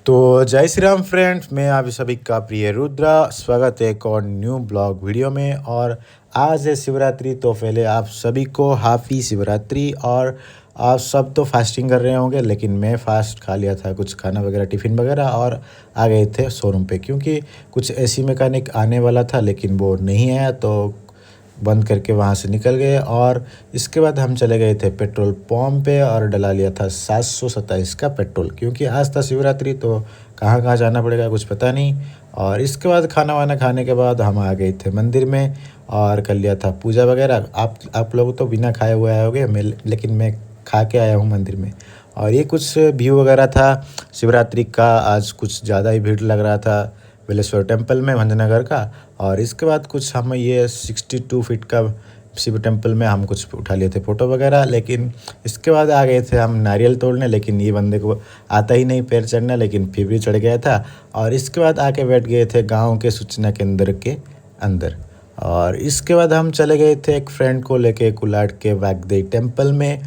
तो जय श्री राम फ्रेंड्स, मैं आप सभी का प्रिय रुद्रा। स्वागत है एक और न्यू ब्लॉग वीडियो में। और आज है शिवरात्रि, तो पहले आप सभी को हैप्पी शिवरात्रि। और आप सब तो फास्टिंग कर रहे होंगे, लेकिन मैं फास्ट खा लिया था कुछ खाना वगैरह, टिफ़िन वगैरह, और आ गए थे शोरूम पे क्योंकि कुछ एसी मैकेनिक आने वाला था, लेकिन वो नहीं आया तो बंद करके वहाँ से निकल गए। और इसके बाद हम चले गए थे पेट्रोल पंप पे और डला लिया था 727 का पेट्रोल, क्योंकि आज था शिवरात्रि तो कहाँ कहाँ जाना पड़ेगा कुछ पता नहीं। और इसके बाद खाना वाना खाने के बाद हम आ गए थे मंदिर में और कर लिया था पूजा वगैरह। आप लोग तो बिना खाए हुए आए होगे, लेकिन मैं खा के आया हूँ मंदिर में। और ये कुछ व्यू वगैरह था शिवरात्रि का। आज कुछ ज़्यादा ही भीड़ लग रहा था बेलेश्वर टेम्पल में भंजनगर का। और इसके बाद कुछ हम ये 62 फीट का शिव टेम्पल में हम कुछ उठा लिए थे फ़ोटो वगैरह। लेकिन इसके बाद आ गए थे हम नारियल तोड़ने, लेकिन ये बंदे को आता ही नहीं पैर चढ़ना, लेकिन फिर भी चढ़ गया था। और इसके बाद आके बैठ गए थे गांव के सूचना केंद्र के अंदर। और इसके बाद हम चले गए थे एक फ्रेंड को लेके कुलाट के वागदेई टेम्पल में,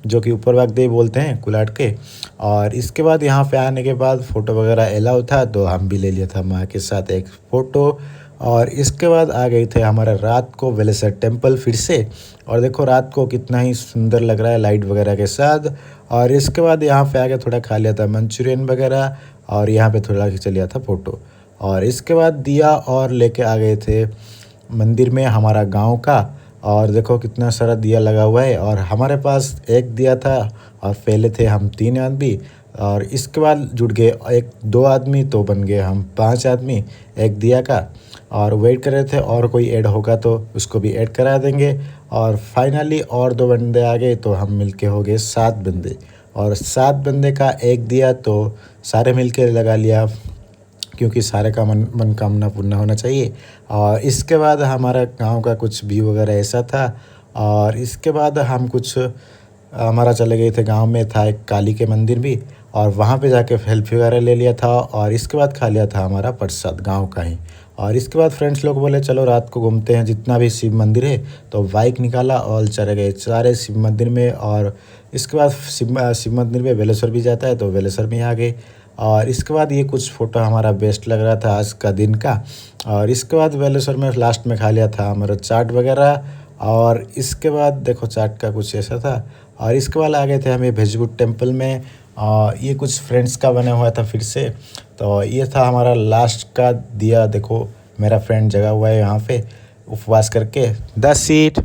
जो कि ऊपर वागदेई बोलते हैं कुलाट के। और इसके बाद यहाँ पे आने के बाद फ़ोटो वगैरह अलाउ था, तो हम भी ले लिया था माँ के साथ एक फ़ोटो। और इसके बाद आ गए थे हमारा रात को बेलेश्वर टेम्पल फिर से। और देखो रात को कितना ही सुंदर लग रहा है लाइट वगैरह के साथ। और इसके बाद यहाँ पे आके थोड़ा खा लिया था मंचूरियन वगैरह, और यहाँ पे थोड़ा खींच लिया था फ़ोटो। और इसके बाद दिया और लेके आ गए थे मंदिर में हमारा गांव का। और देखो कितना सारा दिया लगा हुआ है। और हमारे पास एक दिया था और पहले थे हम 3 आदमी, और इसके बाद जुड़ गए 1-2 आदमी, तो बन गए हम 5 आदमी एक दिया का। और वेट कर रहे थे और कोई ऐड होगा तो उसको भी ऐड करा देंगे। और फाइनली और 2 बंदे आ गए, तो हम मिलके हो गए 7 बंदे। और 7 बंदे का एक दिया तो सारे मिलके लगा लिया, क्योंकि सारे का मनकामना पूर्ण होना चाहिए। और इसके बाद हमारा गांव का कुछ व्यू वगैरह ऐसा था। और इसके बाद हम कुछ हमारा चले गए थे गांव में था एक काली के मंदिर भी, और वहाँ पे जाके सेल्फी वगैरह ले लिया था। और इसके बाद खा लिया था हमारा प्रसाद गांव का ही। और इसके बाद फ्रेंड्स लोग बोले चलो रात को घूमते हैं जितना भी शिव मंदिर है, तो बाइक निकाला और चले गए सारे शिव मंदिर में। और इसके बाद शिव मंदिर में बेलेश्वर भी जाता है, तो बेलेश्वर में आ गए। और इसके बाद ये कुछ फ़ोटो हमारा बेस्ट लग रहा था आज का दिन का। और इसके बाद बेलेश्वर में लास्ट में खा लिया था हमारा चाट वगैरह। और इसके बाद देखो चाट का कुछ ऐसा था। और इसके बाद आ गए थे हमें भेजपुर टेम्पल में। ये कुछ फ्रेंड्स का बना हुआ था फिर से। तो ये था हमारा लास्ट का दिया। देखो मेरा फ्रेंड जगा हुआ है यहाँ पे उपवास करके 10 सीट।